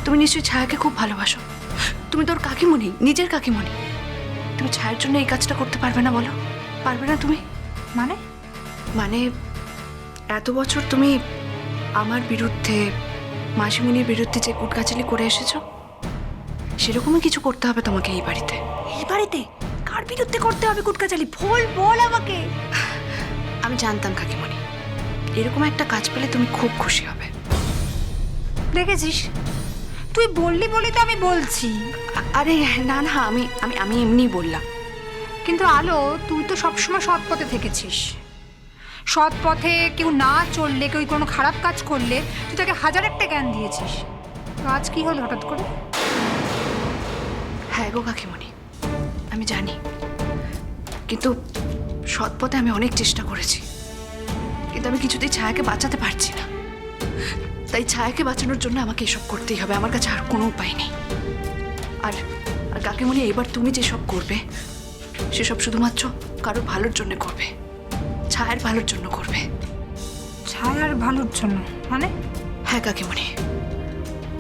তুমি নিশ্চয়ই ছায়াকে খুব ভালোবাসো। তুমি তোর কাকিমণি, নিজের কাকিমণি। তুমি ছায়ার জন্য এই কাজটা করতে পারবে না বলো? পারবে না তুমি? মানে মানে এত বছর তুমি আমার বিরুদ্ধে, মাসিমণির বিরুদ্ধে যে কুটকাচালি করে এসেছো, সেরকমই কিছু করতে হবে তোমাকে এই বাড়িতে। এই বাড়িতে কার বিরুদ্ধে করতে হবে কুটকাচালি? বল আমাকে। আমি জানতাম কাকিমণি, এরকম একটা কাজ পেলে তুমি খুব খুশি হবে। দেখেছিস, তুই বললি বলে তো আমি বলছি। আরে না না, আমি আমি আমি এমনিই বললাম। কিন্তু আলো, তুই তো সবসময় সৎ পথে থেকেছিস। সৎ পথে কেউ না চললে, কেউ কোনো খারাপ কাজ করলে তুই তাকে হাজার একটা জ্ঞান দিয়েছিস। তো আজ কি হলো হঠাৎ করে? হ্যাঁ গো কাকিমণি, আমি জানি, কিন্তু সৎ পথে আমি অনেক চেষ্টা করেছি, কিন্তু আমি কিছুতেই ছায়াকে বাঁচাতে পারছি না। তাই ছায়াকে বাঁচানোর জন্য আমাকে এসব করতেই হবে, আমার কাছে আর কোনো উপায় নেই। আর আর কাকিমণি, এবার তুমি যেসব করবে সেসব শুধুমাত্র কারোর ভালোর জন্য করবে, ছায়ার ভালোর জন্য করবে। ছায়ার ভালোর জন্য মানে? হ্যাঁ কাকিমণি,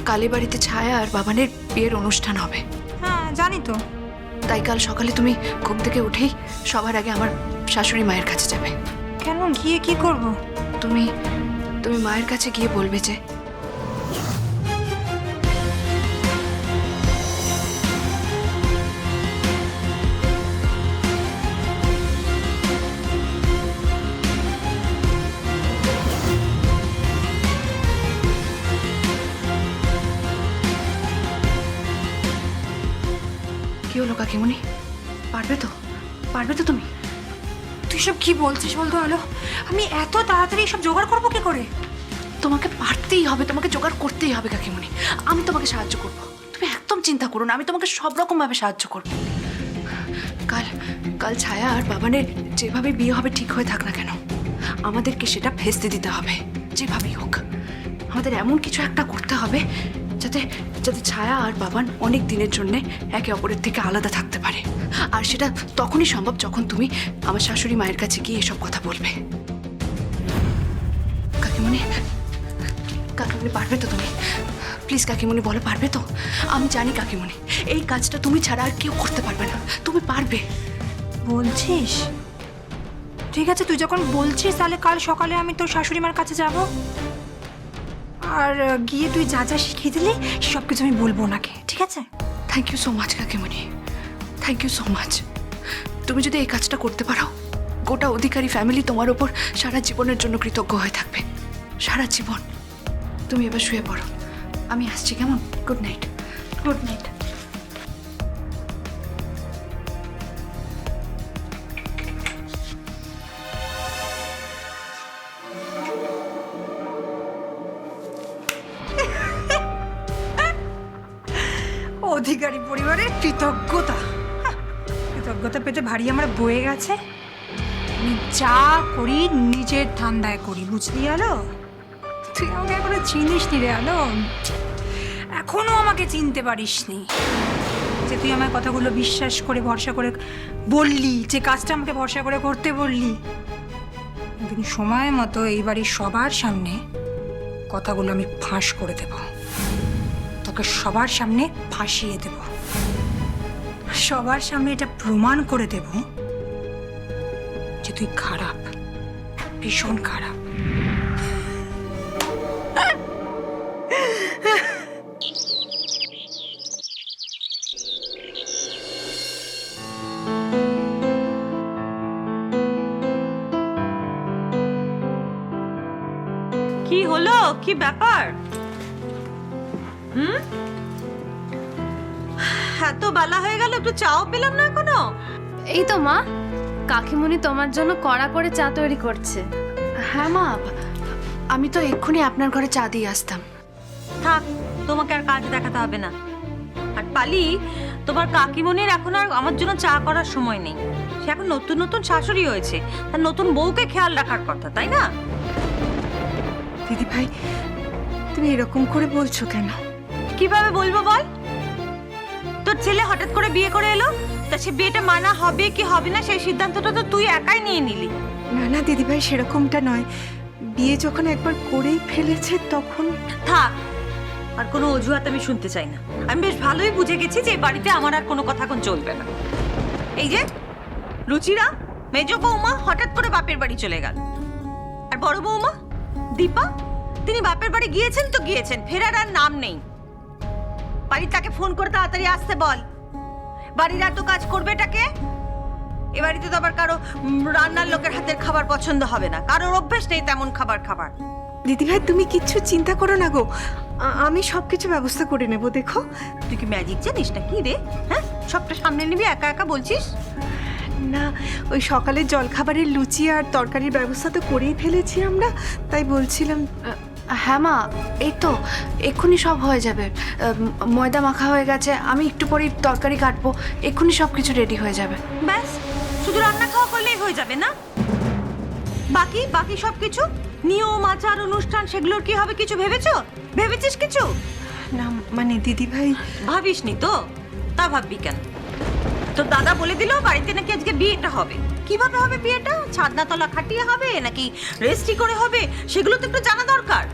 কালী বাড়িতে ছায়া আর বাবানের বিয়ের অনুষ্ঠান হবে। হ্যাঁ জানি তো। তাই কাল সকালে তুমি ঘুম থেকে উঠেই সবার আগে আমার শাশুড়ি মায়ের কাছে যাবে। কেন, গিয়ে কি করব? তুমি তুমি মায়ের কাছে গিয়ে বলবে যে কি হলো কাকিমণি, পারবে তো? পারবে তো তুমি? তুই সব কি বলছিস বলতো আলো? আমি এত তাড়াতাড়ি সব জোগাড় করবো কি করে? তোমাকে পারতেই হবে, তোমাকে জোগাড় করতেই হবে কাকিমণি। আমি তোমাকে সাহায্য করব, তুমি একদম চিন্তা করো না, আমি তোমাকে সব রকম ভাবে সাহায্য করব। কাল কাল ছায়া আর বাবানের যেভাবে বিয়ে হবে ঠিক হয়ে থাক না কেন, আমাদেরকে সেটা ভেস্তে দিতে হবে। যেভাবেই হোক আমাদের এমন কিছু একটা করতে হবে যাতে যাতে ছায়া আর বাবান অনেক দিনের জন্য একে অপরের থেকে আলাদা থাকতে পারে। আর সেটা তখনই সম্ভব যখন তুমি আমার শাশুড়ি মায়ের কাছে গিয়ে এসব কথা বলবে। কাকিমণি, কাকিমণি পারবে তো তুমি? প্লিজ কাকিমণি বলো, পারবে তো? আমি জানি কাকিমণি, এই কাজটা তুমি ছাড়া আর কেউ করতে পারবে না, তুমি পারবে। বলছিস? ঠিক আছে, তুই যখন বলছিস তাহলে কাল সকালে আমি তোর শাশুড়ি মার কাছে যাব। আর গিয়ে তুই যা যা শিখিয়ে দিলি সব কিছু আমি বলবো ওনাকে, ঠিক আছে? থ্যাংক ইউ সো মাচ কাকিমণি, থ্যাংক ইউ সো মাচ। তুমি যদি এই কাজটা করতে পারো, গোটা অধিকারী ফ্যামিলি তোমার ওপর সারা জীবনের জন্য কৃতজ্ঞ হয়ে থাকবে, সারা জীবন। তুমি এবার শুয়ে পড়ো, আমি আসছি, কেমন? Good night. Good night. Adhikari পরিবারের কৃতজ্ঞতা, কৃতজ্ঞতা পেতে ভারী আমার বয়ে গেছে। আমি যা করি নিজের ধান্দায় করি, বুঝলি আলো? তুই আমাকে এখনো চিনিস নি রে আলো, এখনো আমাকে চিনতে পারিসনি। যে তুই আমার কথাগুলো বিশ্বাস করে ভরসা করে বললি, যে কাজটা আমাকে ভরসা করে করতে বললি, একদিন সময় মতো এই বাড়ির সবার সামনে কথাগুলো আমি ফাঁস করে দেব, তোকে সবার সামনে ফাঁসিয়ে দেব, সবার সামনে এটা প্রমাণ করে দেব যে তুই খারাপ, ভীষণ খারাপ। কি হলো, কি ব্যাপার? এত বেলা হয়ে গেল, একটু চাও পেলাম না এখনো। এই তো মা, কাকিমণি তোমার জন্য কড়া করে চা তৈরি করছে। হ্যাঁ মা, আমি তো এক্ষুনি আপনার ঘরে চা দিয়ে আসতাম। থাক, তোমাকে আর কাজ দেখাতে হবে না। আর পালি, তোমার কাকিমণির এখন আর আমার জন্য চা করার সময় নেই। সে এখন নতুন নতুন শাশুড়ি হয়েছে, তার নতুন বউকে খেয়াল রাখার কথা, তাই না? দিদি ভাই, তুমি এরকম করে বলছো কেন? কিভাবে বলবো বল? তোর ছেলে হঠাৎ করে বিয়ে করে এলো, তা সে বিয়েটা মানা হবে কি হবে না সেই সিদ্ধান্তটা তো তুই একাই নিয়ে নিলি। না না দিদি ভাই, সেরকমটা নয়। বিয়ে যখন একবার করেই ফেলেছে তখন। থাক, আর কোনো অজুহাত আমি শুনতে চাই না। আমি বেশ ভালোই বুঝে গেছি যে এই বাড়িতে আমার আর কোনো কথা এখন চলবে না। এই যে রুচিরা মেজ বৌমা হঠাৎ করে বাপের বাড়ি চলে গেল, আর বড় বৌমা দীপা তিনি বাপের বাড়ি গিয়েছেন তো গিয়েছেন, ফেরার আর নাম নেই। বাড়ির তাকে ফোন করে তাড়াতাড়ি আসতে বল। বাড়ির এত কাজ করবেটাকে? এ বাড়িতে তো আবার কারো রান্নার লোকের হাতের খাবার পছন্দ হবে না, কারোর অভ্যেস নেই তেমন খাবার খাবার। দিদিভাই তুমি কিচ্ছু চিন্তা করো না গো, আমি সবকিছু ব্যবস্থা করে নেব। দেখো, তুই কি ম্যাজিক জানিস না কি রে? হ্যাঁ, সবটা সামনে নিবি একা একা বলছিস? না ওই সকালের জলখাবারের লুচি আর তরকারির ব্যবস্থা তো করেই ফেলেছি আমরা, তাই বলছিলাম। হ্যাঁ মা, এই তো এক্ষুনি সব হয়ে যাবে। ময়দা মাখা হয়ে গেছে, আমি একটু পরেই তরকারি কাটবো, এক্ষুনি সব কিছু রেডি হয়ে যাবে। ব্যাস, শুধু রান্না খাওয়া করলেই হয়ে যাবে না? বাকি বাকি সব কিছু নিয়ম আচার অনুষ্ঠান সেগুলোর কি হবে কিছু ভেবেছিস কিছু? না মানে দিদিভাই, ভাবিসনি তো? তা ভাববি কেন? তোর দাদা বলে দিল বাড়িতে নাকি আজকে বিয়েটা হবে। কিভাবে হবে বিয়েটা? ছাদনাতলা খাটিয়ে হবে নাকি রেজিস্ট্রি করে হবে, সেগুলো তো একটু জানা দরকার।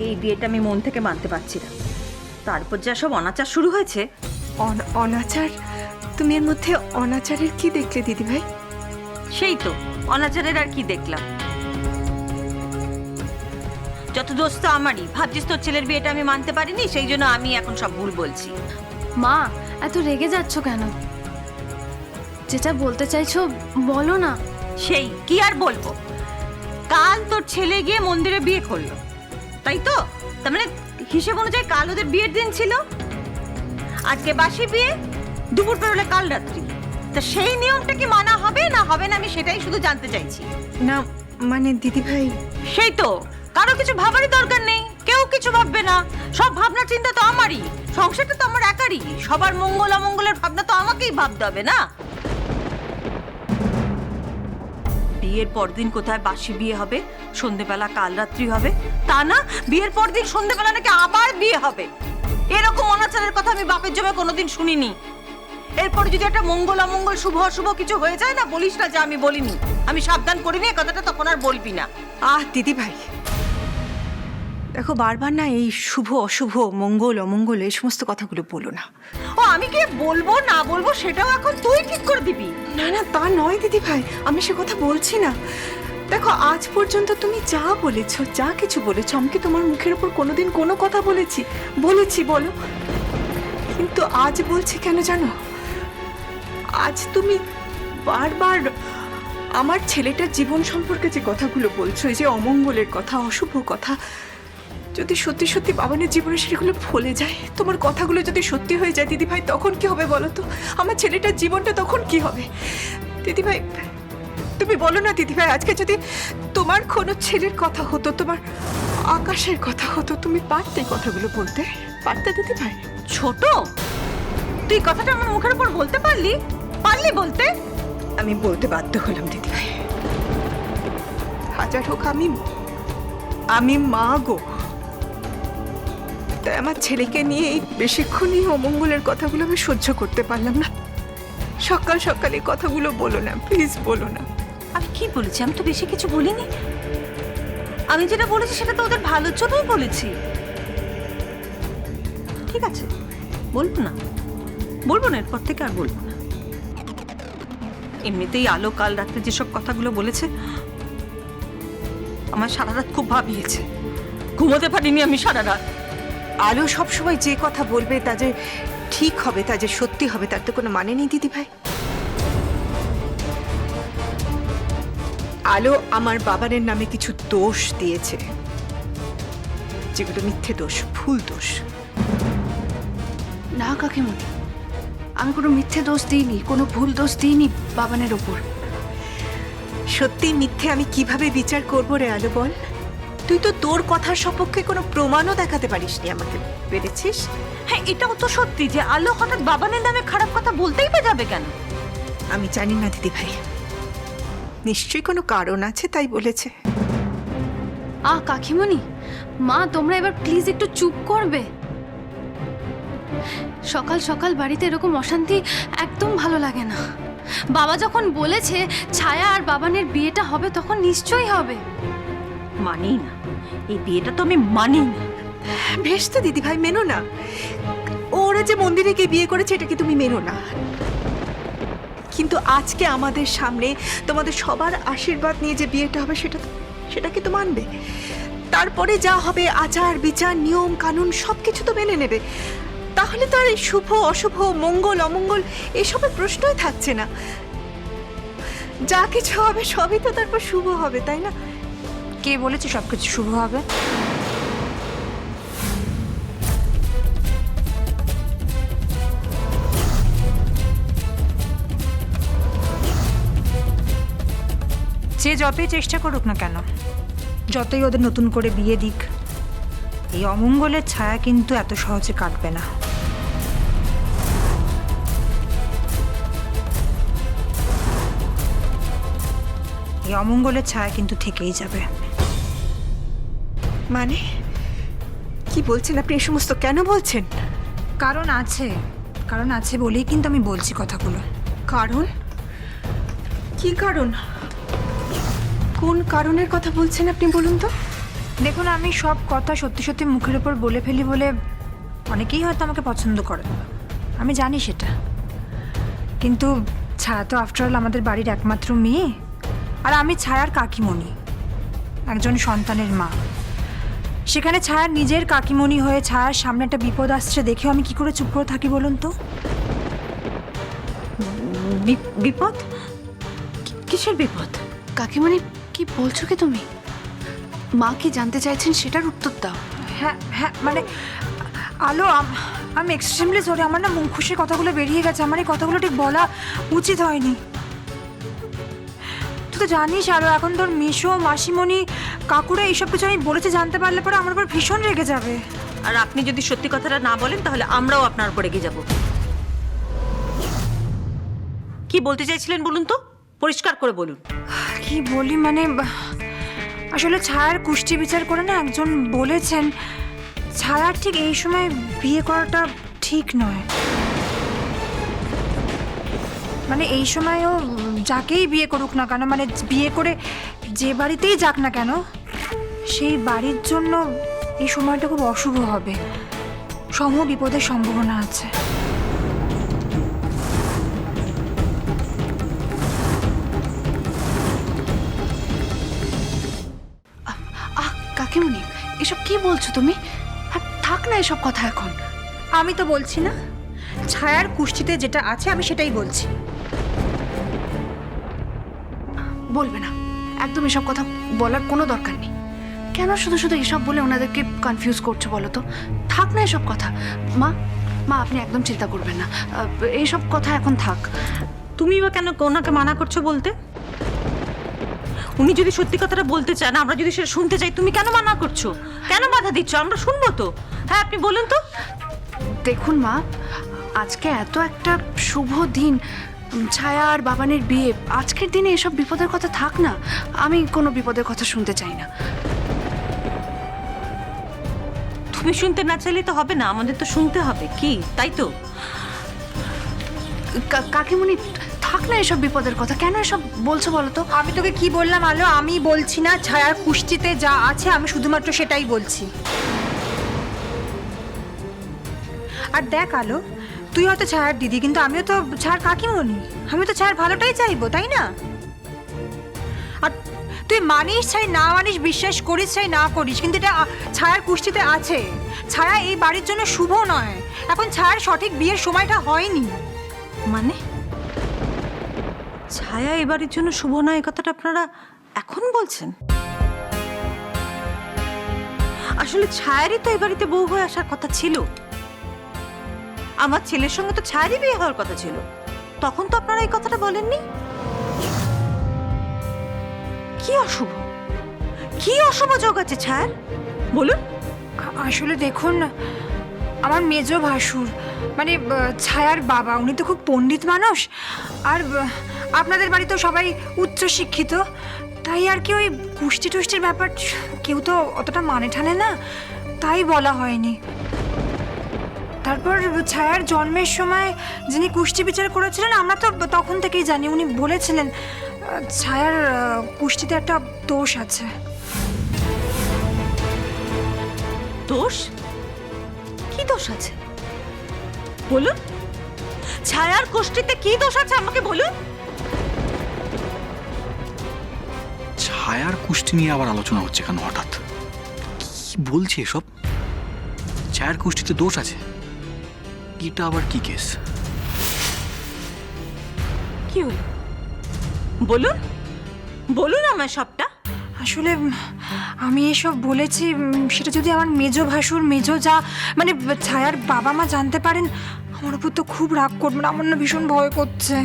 এই বিয়েটা আমি মন থেকে মানতে পারছি না। তারপর যা সব অনাচার শুরু হয়েছে। অনাচার? তুমি এর মধ্যে অনাচারের কি দেখলে দিদিভাই? সেই তো অনাচারের আর কি দেখলাম? যত দোষ তো আমারই। ভাবছিস তোর ছেলের বিয়েটা আমি মানতে পারিনি, সেই জন্য আমি এখন সব ভুল বলছি। মা এত রেগে যাচ্ছ কেন? যেটা বলতে চাইছো বলো না। সেই কি আর বলবো, কাল তোর ছেলে গিয়ে মন্দিরে বিয়ে করলো, তাই তো? তার মানে হিসেব অনুযায়ী কাল ওদের বিয়ের দিন ছিল, আজকে বাসি বিয়ে, দুপুর পেরোলে কাল রাত্রি। তা সেই নিয়মটা কি মানা হবে না হবে না আমি সেটাই শুধু জানতে চাইছি। না মানে দিদিভাই, সেই তো, কারো কিছু ভাবারই দরকার নেই, কেউ কিছু ভাববে না। সব ভাবনা চিন্তা তো আমারই, সংসারটা তো আমার একারই, সবার মঙ্গল অমঙ্গলের ভাবনা তো আমাকেই ভাবতে হবে না? বিয়ের পরদিন কোথায় বাসি বিয়ে হবে, সন্ধেবেলা কাল রাত্রি হবে, তা না বিয়ের পরদিন সন্ধেবেলা নাকি আবার বিয়ে হবে। এরকম অনাচারের কথা আমি বাপের জমে কোনোদিন শুনিনি। এরপর যদি একটা মঙ্গল অমঙ্গল শুভ অশুভ কিছু হয়ে যায় না, বলিস না যে আমি বলিনি, আমি সাবধান করিনি, এই কথাটা তখন আর বলবি না। দিদিভাই দেখো, বারবার না এই শুভ অশুভ মঙ্গল অমঙ্গল এই সমস্ত কথাগুলো বলো না। ও আমি কি বলবো না বলবো সেটাও এখন তুই ঠিক করে দিবি? না না তা নয় দিদিভাই, আমি সে কথা বলছি না। দেখো আজ পর্যন্ত তুমি যা বলেছো, যা কিছু বলেছো, আমি কি তোমার মুখের উপর কোনোদিন কোনো কথা বলেছি বলো? কিন্তু আজ বলছি কেন জানো? আজ তুমি বারবার আমার ছেলেটার জীবন সম্পর্কে যে কথাগুলো বলছো, এই যে অমঙ্গলের কথা, অশুভ কথা, যদি সত্যি সত্যি বাবানের জীবনে সেগুলো ফলে যায়, তোমার কথাগুলো যদি সত্যি হয়ে যায় দিদিভাই, তখন কি হবে বলো তো? আমার ছেলেটার জীবনটা তখন কি হবে? দিদিভাই তুমি বলো না দিদিভাই, আজকে যদি তোমার কোনো ছেলের কথা হতো, তোমার আকাশের কথা হতো, তুমি পারতে কথাগুলো বলতে? পারতে দিদিভাই? ছোট তুই কথাটা আমার মুখের উপর বলতে পারলি বলতে? আমি বলতে বাধ্য হলাম দিদিভাই। হাজার হোক আমি মা গো, তাই আমার ছেলেকে নিয়ে এই বেশিক্ষণই অমঙ্গলের কথাগুলো আমি সহ্য করতে পারলাম না। সকাল সকাল এই কথাগুলো বলো না, প্লিজ বলো না। আমি কি বলেছি? আমি তো বেশি কিছু বলিনি। আমি যেটা বলেছি সেটা তো ওদের ভালোর জন্যই বলেছি। ঠিক আছে, বলবো না এরপর থেকে আর বলবো না। এমনিতেই আলো কাল রাত্রে যেসব কথাগুলো বলেছে আমার সারা রাত খুব ভাবিয়েছে, ঘুমোতে পারিনি আমি সারা রাত। আলো সবসময় যে কথা বলবে তা যে ঠিক হবে, তা যে সত্যি হবে, তার তো কোনো মানে নেই দিদিভাই। আলো আমার বাবানের নামে কিছু দোষ দিয়েছে, যেগুলো মিথ্যে দোষ, ভুল দোষ। না কাকিমণি, আমি কোনো মিথ্যে দোষ দিইনি, কোনো ভুল দোষ দিইনি বাবানের ওপর। সত্যি মিথ্যে আমি কিভাবে বিচার করবো রে আলো বল? তুই তো তোর কথার সপক্ষে কোনো প্রমাণও দেখাতে পারিসনি আমাকে, পেরেছিস? হ্যাঁ, এটাও তো সত্যি যে আলো হঠাৎ বাবানের নামে খারাপ কথা বলতেই বা যাবে কেন? আমি জানি না দিদিভাই, নিশ্চয়ই কোনো কারণ আছে তাই বলেছে। কাকিমণি, মা তোমরা এবার প্লিজ একটু চুপ করবে। সকাল সকাল বাড়িতে এরকম অশান্তি একদম ভালো লাগে না। বাবা যখন বলেছে ছায়া আর বাবানের বিয়েটা হবে, তখন নিশ্চয়ই হবে। মানি না, এই বিয়েটা তো আমি মানি না। বেশ তো দিদি ভাই, মেনো না। ওরা যে মন্দিরে গিয়ে বিয়ে করেছে এটাকে তুমি মেনো না, কিন্তু আজকে আমাদের সামনে তোমাদের সবার আশীর্বাদ নিয়ে যে বিয়েটা হবে সেটাকে তো মানবে। তারপরে যা হবে আচার বিচার নিয়ম কানুন সবকিছু তো মেনে নেবে। তাহলে তো আর এই শুভ অশুভ মঙ্গল অমঙ্গল এসবের প্রশ্নই থাকছে না। যা কিছু হবে সবই তো তারপর শুভ হবে, তাই না? কে বলেছে সব কিছু শুভ হবে? যে যতই চেষ্টা করুক না কেন, যতই ওদের নতুন করে বিয়ে দিক, এই অমঙ্গলের ছায়া কিন্তু এত সহজে কাটবে না। এই অমঙ্গলের ছায়া কিন্তু থেকেই যাবে। মানে কি বলছেন আপনি? এই সমস্ত কেন বলছেন? কারণ আছে বলেই কিন্তু আমি বলছি কথাগুলো। কারণ? কি কারণ? কোন কারণের কথা বলছেন আপনি বলুন তো? দেখুন, আমি সব কথা সত্যি সত্যি মুখের ওপর বলে ফেলি বলে অনেকেই হয়তো আমাকে পছন্দ করে, আমি জানি সেটা। কিন্তু ছায়া তো আফটারঅল আমাদের বাড়ির একমাত্র মেয়ে, আর আমি ছায়ার কাকিমণি, একজন সন্তানের মা। সেখানে ছায়ার নিজের কাকিমণি হয়ে ছায়ার সামনে একটা বিপদ আসছে দেখেও আমি কি করে চুপ করে থাকি বলুন তো? বিপদ? কিসের বিপদ? কাকিমণি কি বলছো কি তুমি? মা কি জানতে চাইছেন সেটার উত্তর দাও। হ্যাঁ হ্যাঁ, মানে আলো, আমি এক্সট্রিমলি সরি, আমার না মুখ খুশি কথাগুলো বেরিয়ে গেছে। আমার এই কথাগুলো ঠিক বলা উচিত হয়নি। তুই তো জানিস আরো, এখন তোর মিশো মাসিমণি কাকুরা এইসব কিছু আমি বলেছে জানতে পারলে পরে আমার উপর ভীষণ রেগে যাবে। আর আপনি যদি সত্যি কথাটা না বলেন তাহলে আমরাও আপনার উপর রেগে যাব। কি বলতে চাইছিলেন বলুন তো, পরিষ্কার করে বলুন। কি বলি মানে, আসলে ছায়ার কুষ্টি বিচার করে না একজন বলেছেন ছায়ার ঠিক এই সময় বিয়ে করাটা ঠিক নয়। মানে এই সময়ও যাকেই বিয়ে করুক না কেন, মানে বিয়ে করে যে বাড়িতেই যাক না কেন, সেই বাড়ির জন্য এই সময়টা খুব অশুভ হবে, সম বিপদের সম্ভাবনা আছে। আহ কাকিমণি, এসব কি বলছো তুমি? আর থাক না এসব কথা এখন। আমি তো বলছি না, ছায়ার কুষ্টিতে যেটা আছে আমি সেটাই বলছি। বলবে না, একদম এসব কথা বলার কোনো দরকার নেই। কেন শুধু শুধু এসব বলে ওনাদেরকে কনফিউজ করছো বলো তো? থাক না এসব কথা। মা মা আপনি একদম চিন্তা করবেন না, এইসব কথা এখন থাক। তুমি বা কেন ওনাকে মানা করছো বলতে? উনি যদি সত্যি কথাটা বলতে চান, আমরা যদি সেটা শুনতে চাই, তুমি কেন মানা করছো? কেন বাধা দিচ্ছ? আমরা শুনবো তো। হ্যাঁ, আপনি বলুন তো। দেখুন মা, আজকে এত একটা শুভ দিন, ছায়া আর বাবানের বিয়ে, আজকের দিনে এসব বিপদের কথা থাক না। আমি কোনো বিপদের কথা শুনতে চাই না। তুমি শুনতে না চাইলে তো হবে না, আমাদের তো শুনতে হবে, কি তাই তো? কাকিমণি থাক না এসব বিপদের কথা, কেন এসব বলছো বলো তো? আমি তোকে কি বললাম আলো? আমি বলছি না ছায়ার কুষ্টিতে যা আছে, আমি শুধুমাত্র সেটাই বলছি। আর দেখ আলো, তুই হয়তো ছায়ার দিদি, কিন্তু আমিও তো ছায়ার কাকিমণি, আমি তো ছায়ার ভালোটাই চাইবো, তাই না? আর তুই মানিস চাই না মানিস, বিশ্বাস করিস চাই না করিস, কিন্তু এটা ছায়ার কুষ্টিতে আছে। ছায়া এই বাড়ির জন্য শুভ নয়, এখন ছায়ার সঠিক বিয়ের সময়টা হয়নি। মানে ছায়া এবারের জন্য শুভ নয়, এই কথাটা আপনারা এখন বলছেন? আসলে ছায়ারই তো এই বাড়িতে বউ হয়ে আসার কথা ছিল। আমার ছেলের সঙ্গে তো ছায়ারই বিয়ে হওয়ার কথা ছিল, তখন তো আপনারা এই কথাটা বলেননি। কি অশুভ, কি অশুভ যোগ আছে ছায়ার বলুন? আসলে দেখুন, আমার মেজ ভাসুর মানে ছায়ার বাবা, উনি তো খুব পণ্ডিত মানুষ, আর আপনাদের বাড়িতেও সবাই উচ্চ শিক্ষিত, তাই আর কি ওই কুষ্টি টুষ্টির ব্যাপার কেউ তো অতটা মানে ঠানে না, তাই বলা হয়নি। তারপর ছায়ার জন্মের সময় যিনি কুষ্টি বিচার করেছিলেন, আমরা তো তখন থেকেই জানি, উনি বলেছিলেন ছায়ার কুষ্টিতে একটা দোষ আছে। দোষ? কি দোষ আছে বলুন? ছায়ার কোষ্ঠীতে কি দোষ আছে আমাকে বলুন। ছায়ার কুষ্টি নিয়ে আবার আলোচনা হচ্ছে কেন হঠাৎ? কি বলছে এসব? ছায়ার কুষ্টিতে দোষ আছে? এটা আবার কি কেস? কি হলো বলুন, বলুন আমায় সবটা। আসলে আমি এসব বলেছি, সেটা যদি আমার মেজো ভাসুর মেজো যা মানে ছায়ার বাবা মা জানতে পারেন, আমার উপর তো খুব রাগ করবেন। আমার না ভীষণ ভয় করছে।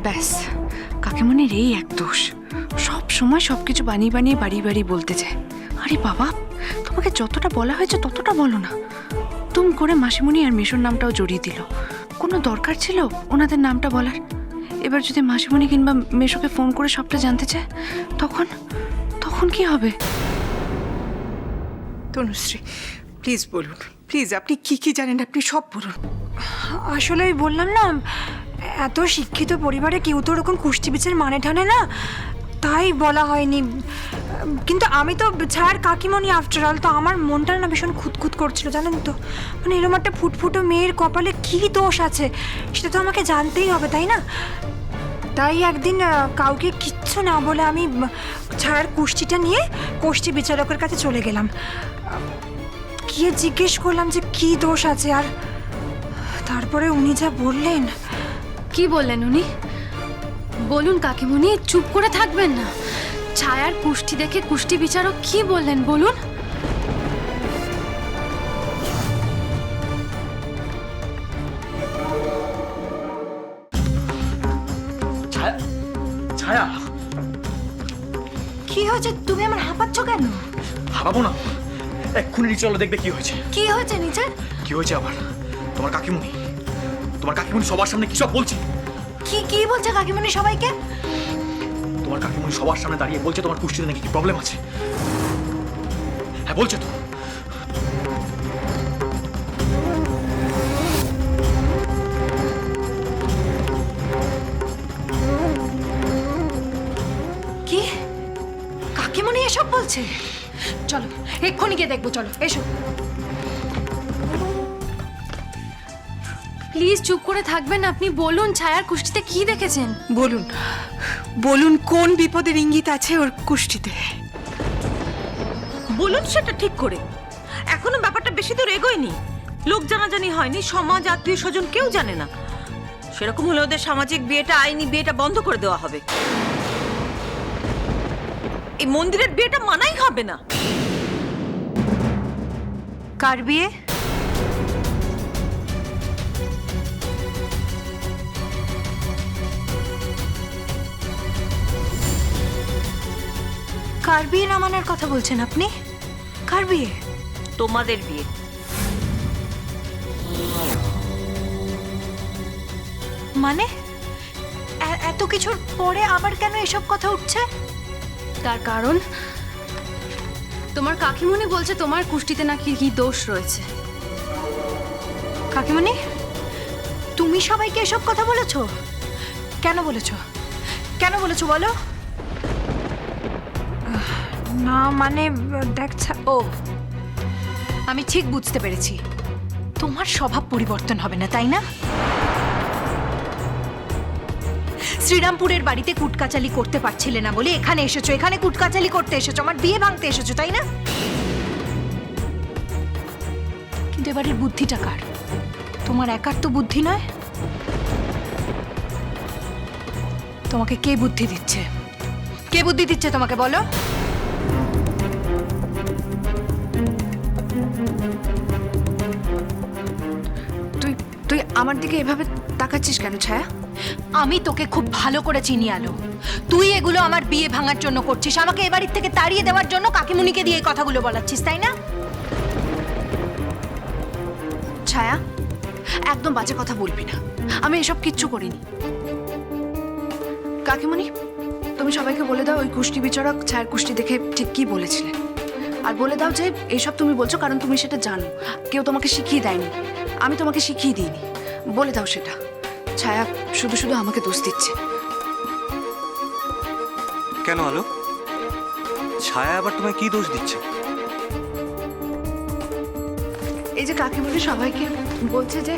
ব্যাস, কাকিমণির এই এক দোষ, সব সময় সবকিছু বানিয়ে বানিয়ে বাড়িয়ে বাড়িয়ে বলতে যায়। আরে বাবা, তোমাকে যতটা বলা হয়েছে ততটা বলো না। তুম করে মাসিমণি আর মেশোর নামটাও জড়িয়ে দিল। কোনো দরকার ছিল ওনাদের নামটা বলার? এবার যদি মাসিমণি কিংবা মেশোকে ফোন করে সবটা জানতে চায়, তখন তখন কি হবে? তনুশ্রী, প্লিজ বলুন, প্লিজ। আপনি কি কি জানেন আপনি সব বলুন। আসলে ওই বললাম না, এত শিক্ষিত পরিবারে কেউ তো ওরকম কুষ্টি বিচার মানে ঠানে না, তাই বলা হয়নি। কিন্তু আমি তো ছায়ার কাকিমণি আফটার অল, তো আমার মনটা না ভীষণ খুঁতখুত করছিল জানেন তো। মানে এরকম একটা ফুটফুটো মেয়ের কপালে কী দোষ আছে সেটা তো আমাকে জানতেই হবে, তাই না? তাই একদিন কাউকে কিচ্ছু না বলে আমি ছায়ার কুষ্টিটা নিয়ে কুষ্টি বিচারকের কাছে চলে গেলাম। গিয়ে জিজ্ঞেস করলাম যে কী দোষ আছে, আর তারপরে উনি যা বললেন। কি বললেন উনি? বলুন কাকিমণি, চুপ করে থাকবেন না। ছায়ার কুষ্টি দেখে কুষ্টি বিচারক কি বললেন বলুন। ছায়া, ছায়া, কি হয়েছে? তুমি আমার হাঁপাচ্ছ কেন? হারাবো না, এক্ষুনি নিচে চলো, দেখবে কি হয়েছে। কি হয়েছে নিচে? কি হয়েছে আবার? তোমার কাকিমুনি, তোমার কাকিমুনি সবার সামনে কি সব বলছে। কি কি বলছে কাকিমণি সবাইকে? তোমার কাকিমুনি সবার সামনে দাঁড়িয়ে বলছে তোমার কুষ্টিতে নাকি কি প্রবলেম আছে। হ্যাঁ বলছে তো। কি কাকিমণি এসব বলছে? চলো এক্ষুনি গিয়ে দেখবো, চলো এসো। প্লিজ চুপ করে থাকবেন আপনি। বলুন ছায়ার কুষ্টিতে কি দেখেছেন? বলুন, বলুন কোন বিপদের ইঙ্গিত আছে ওর কুষ্টিতে। বলুন সেটা ঠিক করে। এখনো ব্যাপারটা বেশি দূর এগোয়নি, লোক জানাজানি হয়নি, সমাজ আত্মীয় স্বজন কেউ জানে না। সেরকম হলে ওদের সামাজিক বিয়েটা, আইনি বিয়েটা বন্ধ করে দেওয়া হবে। এই মন্দিরের বিয়েটা মানাই হবে না। কার বিয়ে? কার বিয়ে না মানার কথা বলছেন আপনি? কার বিয়ে? তোমাদের বিয়ে। মানে এত কিছুর পরে আবার কেন এসব কথা উঠছে? তার কারণ তোমার কাকিমণি বলছে তোমার কুষ্টিতে নাকি কি দোষ রয়েছে। কাকিমণি, তুমি সবাইকে এসব কথা বলেছো? কেন বলেছো? কেন বলেছো বলো? না মানে দেখ, ও আমি ঠিক বুঝতে পেরেছি, তোমার স্বভাব পরিবর্তন হবে না, তাই না? শ্রীরামপুরের বাড়িতে কুটকাচালি করতে পারছিলে না বলে এখানে এসেছো, এখানে কুটকাচালি করতে এসেছো, আমার বিয়ে ভাঙতে এসেছো, তাই না? কিন্তু এবারের বুদ্ধিটা কার? তোমার একার তো বুদ্ধি নয়। তোমাকে কে বুদ্ধি দিচ্ছে? কে বুদ্ধি দিচ্ছে তোমাকে বলো? তুই তুই আমার দিকে এভাবে তাকাচ্ছিস কেন ছায়া? আমি তোকে খুব ভালো করে চিনি আলো। তুই এগুলো আমার বিয়ে ভাঙার জন্য করছিস, আমাকে এ বাড়ির থেকে তাড়িয়ে দেওয়ার জন্য কাকিমুনিকে দিয়ে এই কথাগুলো বলাচ্ছিস, তাই না? ছায়া, একদম বাজে কথা বলবি না। আমি এসব কিচ্ছু করিনি। কাকিমণি, তুমি সবাইকে বলে দাও ওই কুষ্টি বিচারক ছায়ার কুষ্টি দেখে ঠিক কি বলেছিলেন। আর বলে দাও যে এইসব তুমি বলছো কারণ তুমি সেটা জানো, কেউ তোমাকে শিখিয়ে দেয়নি, আমি তোমাকে শিখিয়ে দিইনি। বলে দাও সেটা। ছায়া শুধু শুধু আমাকে দোষ দিচ্ছে। কেন আলো? ছায়া আবার তোমায় কি দোষ দিচ্ছে? এই যে কাকিমণি সবাইকে বলছে যে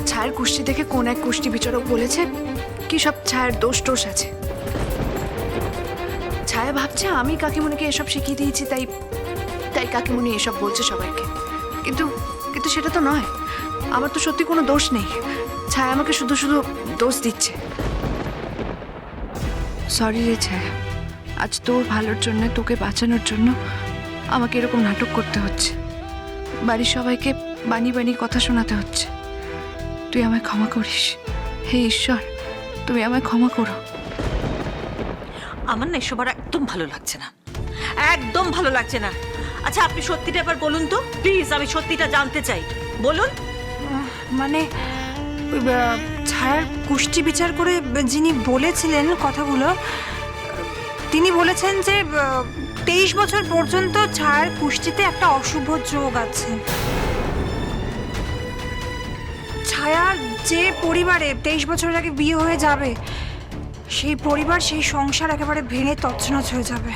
ছায়ার কুষ্টি দেখে কোন এক কুষ্টি বিচারক বলেছে কি সব ছায়ার দোষ টোষ আছে। ছায়া ভাবছে আমি কাকিমণিকে এসব শিখিয়ে দিয়েছি, তাই তাই কাকিমণি এসব বলছে সবাইকে। কিন্তু কিন্তু সেটা তো নয়, আমার তো সত্যি কোনো দোষ নেই। ছায়া আমাকে শুধু শুধু দোষ দিচ্ছে। সরি রে ছায়া, আজ তোর ভালোর জন্য, তোকে বাঁচানোর জন্য আমাকে এরকম নাটক করতে হচ্ছে, বাড়ির সবাইকে বানিয়ে বানিয়ে কথা শোনাতে হচ্ছে। তুই আমায় ক্ষমা করিস, হে ঈশ্বর তুমি আমায় ক্ষমা করো। আমার না এসব আর একদম ভালো লাগছে না, একদম ভালো লাগছে না। আচ্ছা আপনি সত্যিটা এবার বলুন তো প্লিজ, আমি সত্যিটা জানতে চাই, বলুন। মানে ওই, ছায়ার কুষ্টি বিচার করে যিনি বলেছিলেন কথাগুলো, তিনি বলেছেন যে 23 বছর পর্যন্ত ছায়ার কুষ্টিতে একটা অশুভ যোগ আছে। ছায়ার যে পরিবারে 23 বছর আগে বিয়ে হয়ে যাবে, সেই পরিবার, সেই সংসার একেবারে ভেঙে তছনছ হয়ে যাবে।